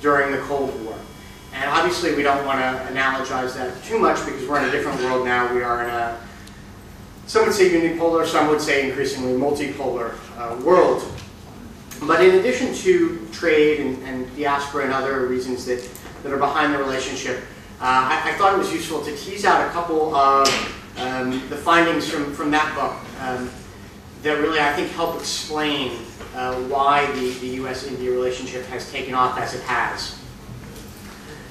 during the Cold War. And obviously we don't want to analogize that too much because we're in a different world now. We are in a, some would say unipolar, some would say increasingly multipolar world. But in addition to trade and diaspora and other reasons that are behind the relationship, I thought it was useful to tease out a couple of the findings from that book that really, I think, help explain why the U.S.-India relationship has taken off as it has.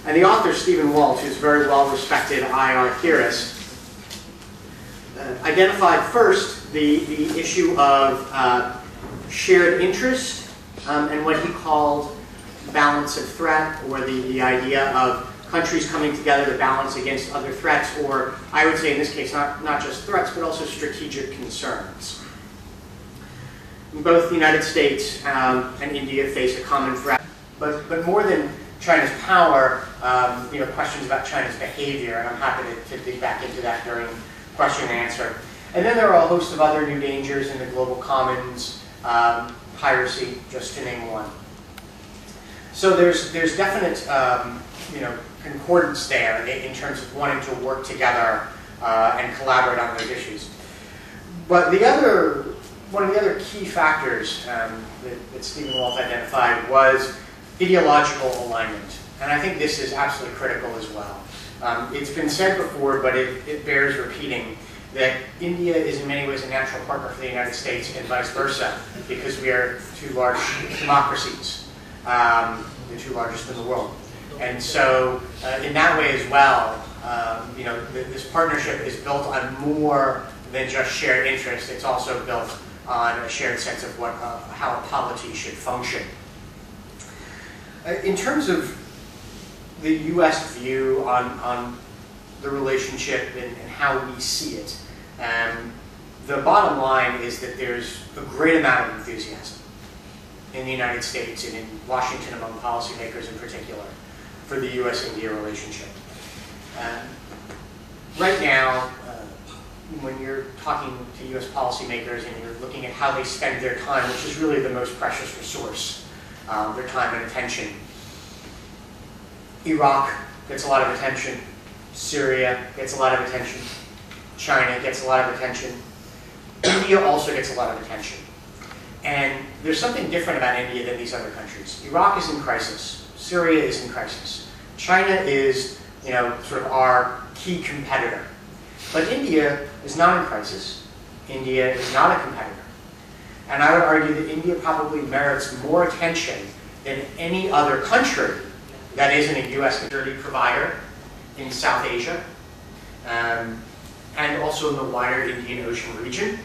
And the author, Stephen Walt, who's a very well-respected IR theorist, identified first the issue of shared interest and what he called balance of threat, or the idea of countries coming together to balance against other threats, or I would say in this case not just threats but also strategic concerns. Both the United States and India face a common threat, but more than China's power, questions about China's behavior, and I'm happy to dig back into that during question and answer. And then there are a host of other new dangers in the global commons, piracy, just to name one. So there's definite concordance there in terms of wanting to work together and collaborate on those issues. But one of the other key factors that Stephen Walt identified was ideological alignment. And I think this is absolutely critical as well. It's been said before, but it bears repeating, that India is in many ways a natural partner for the United States and vice versa, because we are two large democracies, the two largest in the world. And so in that way as well, this partnership is built on more than just shared interest. It's also built on a shared sense of how a polity should function. In terms of the U.S. view on the relationship and how we see it, the bottom line is that there's a great amount of enthusiasm in the United States and in Washington among policymakers in particular for the U.S.-India relationship. Right now, when you're talking to U.S. policymakers and you're looking at how they spend their time, which is really the most precious resource, their time and attention, Iraq gets a lot of attention, Syria gets a lot of attention, China gets a lot of attention, India also gets a lot of attention. And there's something different about India than these other countries. Iraq is in crisis, Syria is in crisis, China is, sort of our key competitor. But India is not in crisis. India is not a competitor. And I would argue that India probably merits more attention than any other country that isn't a U.S. security provider in South Asia, and also in the wider Indian Ocean region.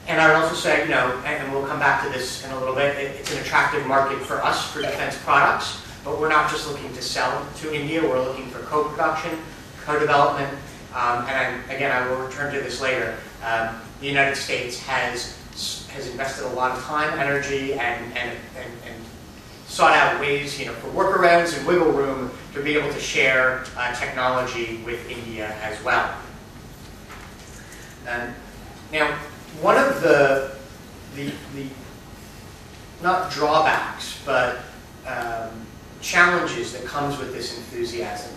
And I would also say, and we'll come back to this in a little bit, it's an attractive market for us for defense products, but we're not just looking to sell to India, we're looking for co-production, co-development, and again, I will return to this later. The United States has invested a lot of time, energy, and sought out ways, for workarounds and wiggle room to be able to share technology with India as well. Now, one of the not drawbacks, but challenges that comes with this enthusiasm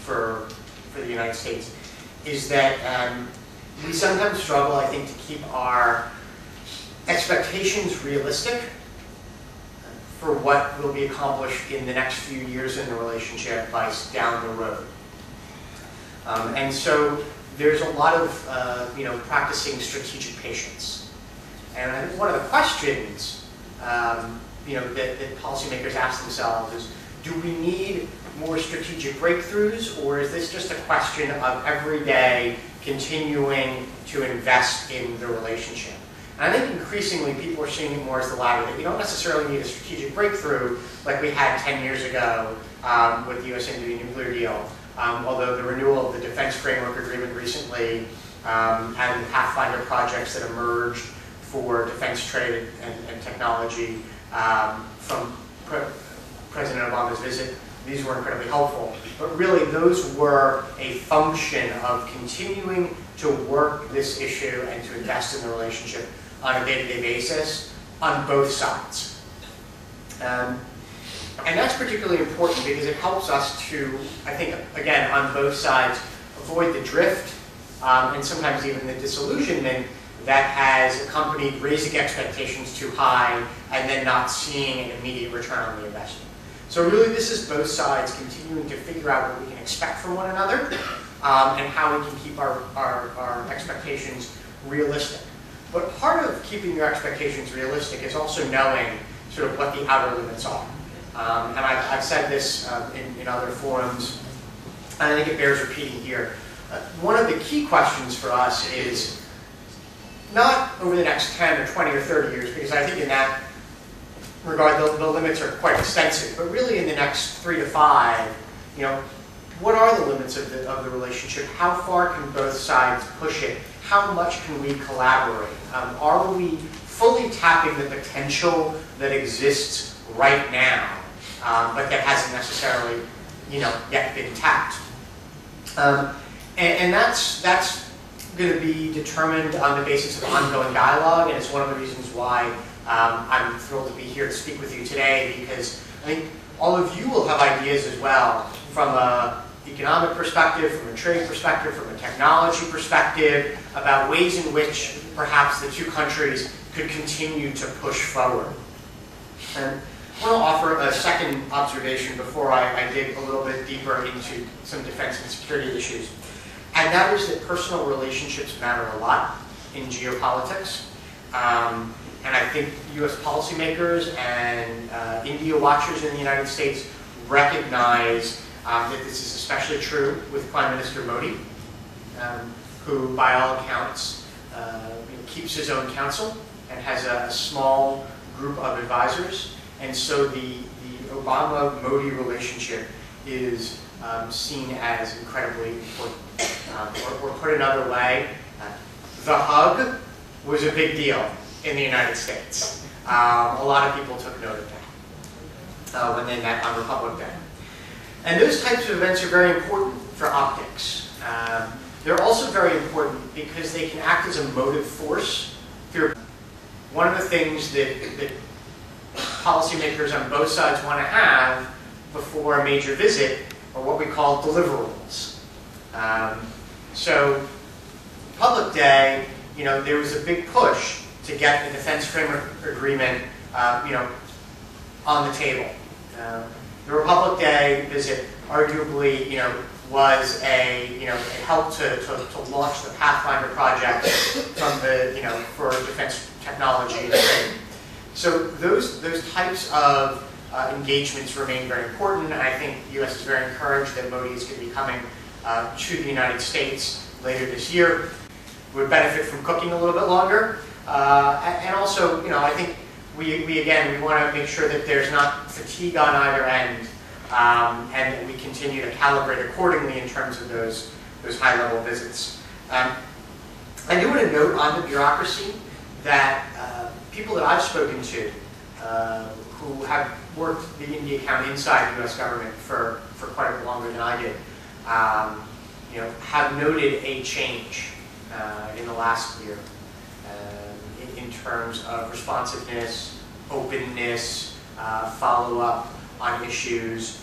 for the United States is that we sometimes struggle, I think, to keep our expectations realistic for what will be accomplished in the next few years in the relationship down the road. And so there's a lot of practicing strategic patience. And I think one of the questions that policymakers ask themselves is, do we need more strategic breakthroughs, or is this just a question of every day continuing to invest in the relationship? And I think increasingly people are seeing it more as the latter, that you don't necessarily need a strategic breakthrough like we had 10 years ago with the U.S.-India nuclear deal, although the renewal of the Defense Framework Agreement recently and the Pathfinder projects that emerged for defense trade and technology from President Obama's visit, these were incredibly helpful. But really, those were a function of continuing to work this issue and to invest in the relationship on a day-to-day basis on both sides. And that's particularly important because it helps us to, I think, again, on both sides, avoid the drift and sometimes even the disillusionment that has accompanied raising expectations too high and then not seeing an immediate return on the investment. So really this is both sides continuing to figure out what we can expect from one another and how we can keep our expectations realistic. But part of keeping your expectations realistic is also knowing sort of what the outer limits are. And I've said this in other forums, and I think it bears repeating here. One of the key questions for us is not over the next 10 or 20 or 30 years, because I think in that regard the limits are quite extensive, but really in the next 3 to 5, you know, what are the limits of the relationship? How far can both sides push it? How much can we collaborate? Are we fully tapping the potential that exists right now, but that hasn't necessarily, you know, yet been tapped? And that's going to be determined on the basis of ongoing dialogue, and it's one of the reasons why I'm thrilled to be here to speak with you today, because I think all of you will have ideas as well from an economic perspective, from a trade perspective, from a technology perspective, about ways in which perhaps the two countries could continue to push forward. And I want to offer a second observation before I dig a little bit deeper into some defense and security issues. And that is that personal relationships matter a lot in geopolitics. And I think US policymakers and India watchers in the United States recognize that this is especially true with Prime Minister Modi, who by all accounts keeps his own counsel and has a small group of advisors. And so the Obama-Modi relationship is seen as incredibly important. Or put another way, the hug was a big deal in the United States. A lot of people took note of that when they met on Republic Day. And those types of events are very important for optics. They're also very important because they can act as a motive force. One of the things that policymakers on both sides want to have before a major visit are what we call deliverables. So, Republic Day, you know, there was a big push to get the Defense Framework Agreement, you know, on the table. The Republic Day visit arguably, you know, was a help to launch the Pathfinder project from the, you know, for defense technology and trade. So those types of engagements remain very important, and I think the U.S. is very encouraged that Modi is going to be coming to the United States later this year. Would benefit from cooking a little bit longer, and also, you know, I think we want to make sure that there's not fatigue on either end, and that we continue to calibrate accordingly in terms of those high-level visits. I do want to note on the bureaucracy that people that I've spoken to who have worked the India account inside the U.S. government for quite a bit longer than I did, you know, have noted a change in the last year in terms of responsiveness, openness, follow-up on issues.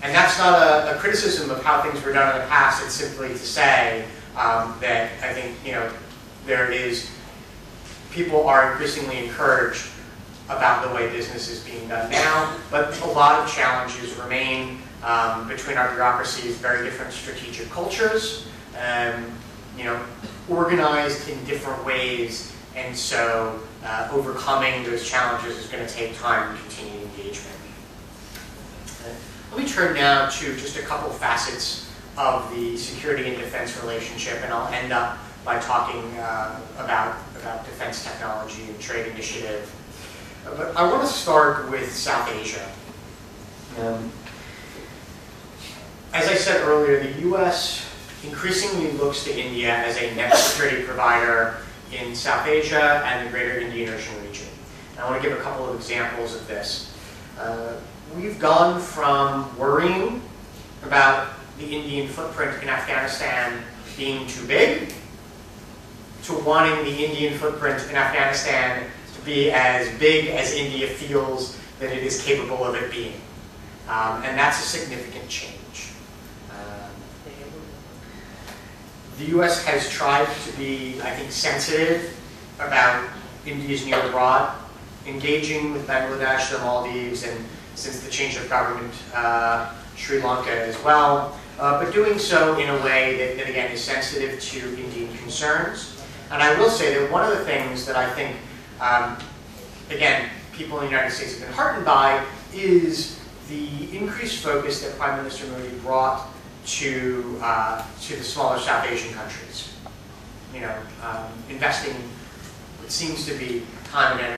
And that's not a criticism of how things were done in the past. It's simply to say that I think, you know, people are increasingly encouraged about the way business is being done now, but a lot of challenges remain between our bureaucracies, very different strategic cultures, you know, organized in different ways, and so overcoming those challenges is going to take time and continued engagement. Let me turn now to just a couple facets of the security and defense relationship, and I'll end up by talking about defense technology and trade initiative. But I want to start with South Asia. As I said earlier, the U.S. increasingly looks to India as a net security provider in South Asia and the greater Indian Ocean region. And I want to give a couple of examples of this. We've gone from worrying about the Indian footprint in Afghanistan being too big to wanting the Indian footprint in Afghanistan to be as big as India feels that it is capable of it being. And that's a significant change. The U.S. has tried to be, I think, sensitive about India's near abroad, engaging with Bangladesh, the Maldives, and since the change of government, Sri Lanka as well, but doing so in a way that again, is sensitive to Indian concerns. And I will say that one of the things that I think, again, people in the United States have been heartened by is the increased focus that Prime Minister Modi brought to the smaller South Asian countries. You know, investing what seems to be time and energy.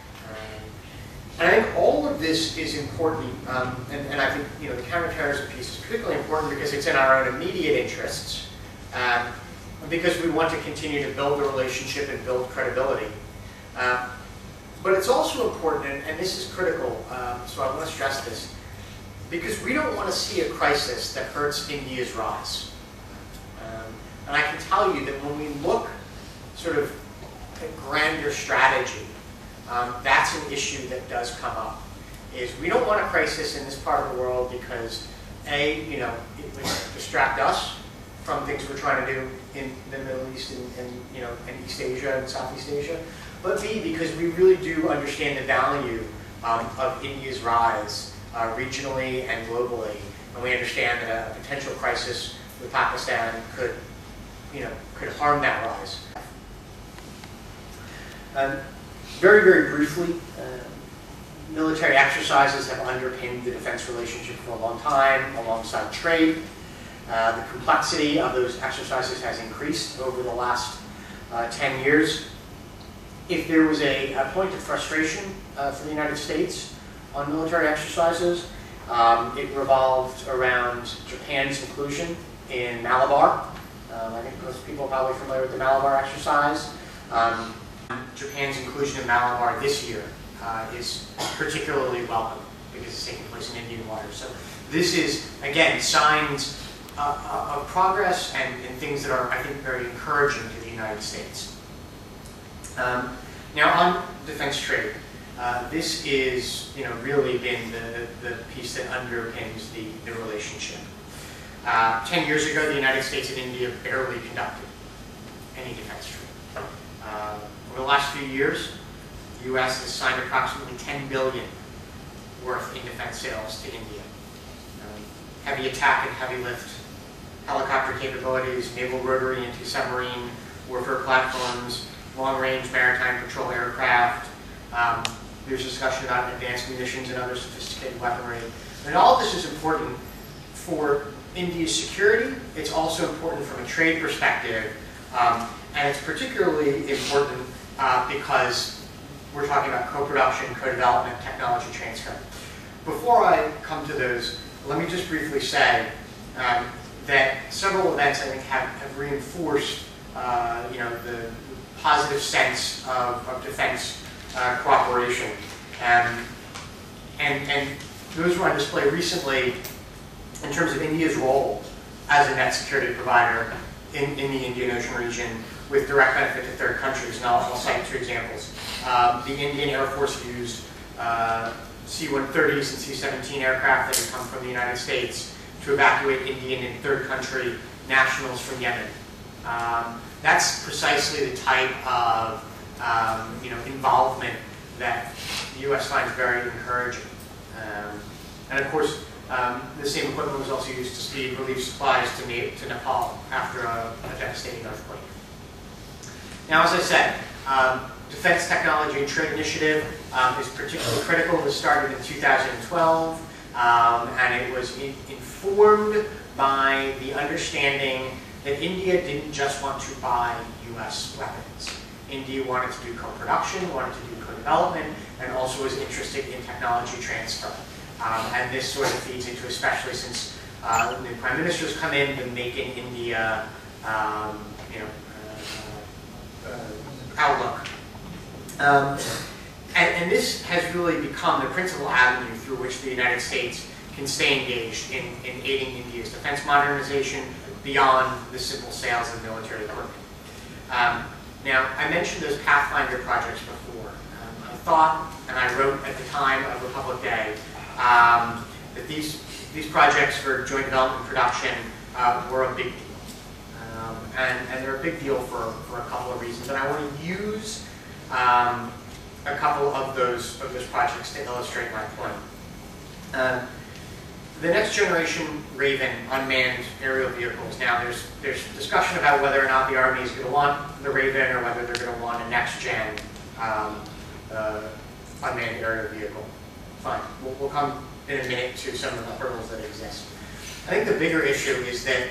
And I think all of this is important, and I think the counterterrorism piece is particularly important because it's in our own immediate interests, because we want to continue to build the relationship and build credibility. But it's also important, and this is critical, so I want to stress this, because we don't want to see a crisis that hurts India's rise. And I can tell you that when we look sort of at grander strategy, that's an issue that does come up. Is we don't want a crisis in this part of the world because A, it would distract us from things we're trying to do in the Middle East and East Asia and Southeast Asia, but B, because we really do understand the value of India's rise regionally and globally, and we understand that a potential crisis with Pakistan could harm that rise. Very, very briefly, military exercises have underpinned the defense relationship for a long time, alongside trade. The complexity of those exercises has increased over the last 10 years. If there was a point of frustration for the United States on military exercises, it revolved around Japan's inclusion in Malabar. I think most people are probably familiar with the Malabar exercise. Japan's inclusion in Malabar this year is particularly welcome because it's taking place in Indian waters. So this is, again, signs of progress and things that are, I think, very encouraging to the United States. Now on defense trade, this is really been the piece that underpins the relationship. 10 years ago, the United States and India barely conducted any defense trade. Over the last few years, the U.S. has signed approximately $10 billion worth in defense sales to India. Heavy attack and heavy lift, helicopter capabilities, naval rotary anti-submarine warfare platforms, long-range maritime patrol aircraft. There's discussion about advanced munitions and other sophisticated weaponry. And all of this is important for India's security. It's also important from a trade perspective. And it's particularly important because we're talking about co-production, co-development, technology transfer. Before I come to those, let me just briefly say that several events, I think, have reinforced the positive sense of defense cooperation. And those were on display recently in terms of India's role as a net security provider in the Indian Ocean region with direct benefit to third countries. And I'll cite two examples. The Indian Air Force used C-130s and C-17 aircraft that had come from the United States to evacuate Indian and third country nationals from Yemen. That's precisely the type of involvement that the U.S. finds very encouraging. And of course, the same equipment was also used to speed relief supplies to Nepal after a devastating earthquake. Now, as I said, Defense Technology and Trade Initiative is particularly critical. It was started in 2012, and it was informed by the understanding that India didn't just want to buy U.S. weapons. India wanted to do co-production, wanted to do co-development, and also was interested in technology transfer. And this sort of feeds into, especially since the Prime Minister's come in, the Make in India outlook. And this has really become the principal avenue through which the United States can stay engaged in aiding India's defense modernization beyond the simple sales of military equipment. Now, I mentioned those Pathfinder projects before. I thought, and I wrote at the time of Republic Day, that these projects for joint development and production were a big deal. And they're a big deal for a couple of reasons. And I want to use a couple of those projects to illustrate my point. The next generation Raven unmanned aerial vehicles. Now, there's discussion about whether or not the Army is going to want the Raven or whether they're going to want a next-gen unmanned aerial vehicle. Fine. We'll come in a minute to some of the hurdles that exist. I think the bigger issue is that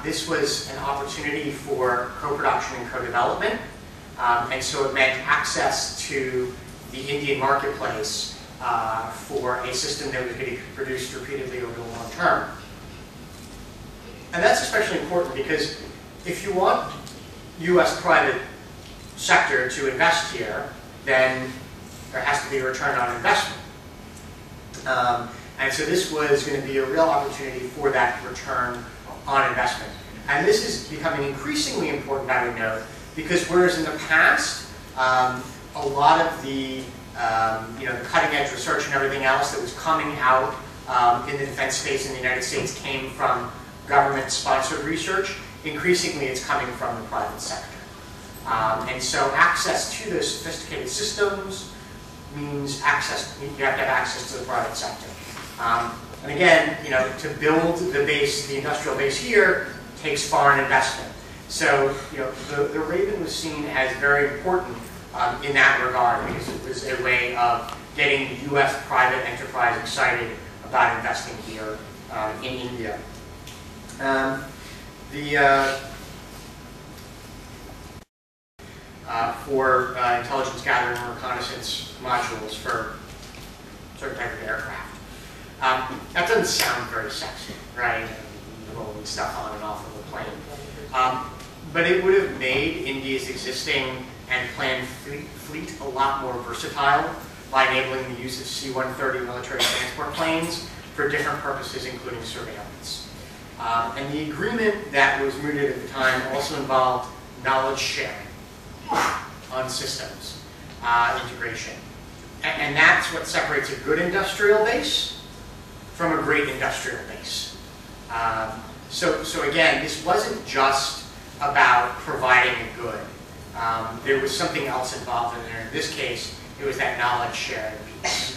this was an opportunity for co-production and co-development, and so it meant access to the Indian marketplace for a system that was going to be produced repeatedly over the long term. And that's especially important because if you want U.S. private sector to invest here, then there has to be a return on investment. And so this was going to be a real opportunity for that return on investment. And this is becoming increasingly important, I would note, because whereas in the past, a lot of the the cutting-edge research and everything else that was coming out in the defense space in the United States came from government-sponsored research. Increasingly, it's coming from the private sector. And so access to those sophisticated systems means you have to have access to the private sector. And again, to build the industrial base here takes foreign investment. So, the Raven was seen as very important in that regard because it was a way of getting U.S. private enterprise excited about investing here in India. For intelligence gathering and reconnaissance modules for certain type of aircraft. That doesn't sound very sexy, right? Rolling stuff on and off of a plane. But it would have made India's existing and planned fleet a lot more versatile by enabling the use of C-130 military transport planes for different purposes, including surveillance. And the agreement that was mooted at the time also involved knowledge sharing on systems integration. And that's what separates a good industrial base from a great industrial base. So again, this wasn't just about providing a good. There was something else involved in there. In this case, it was that knowledge sharing piece.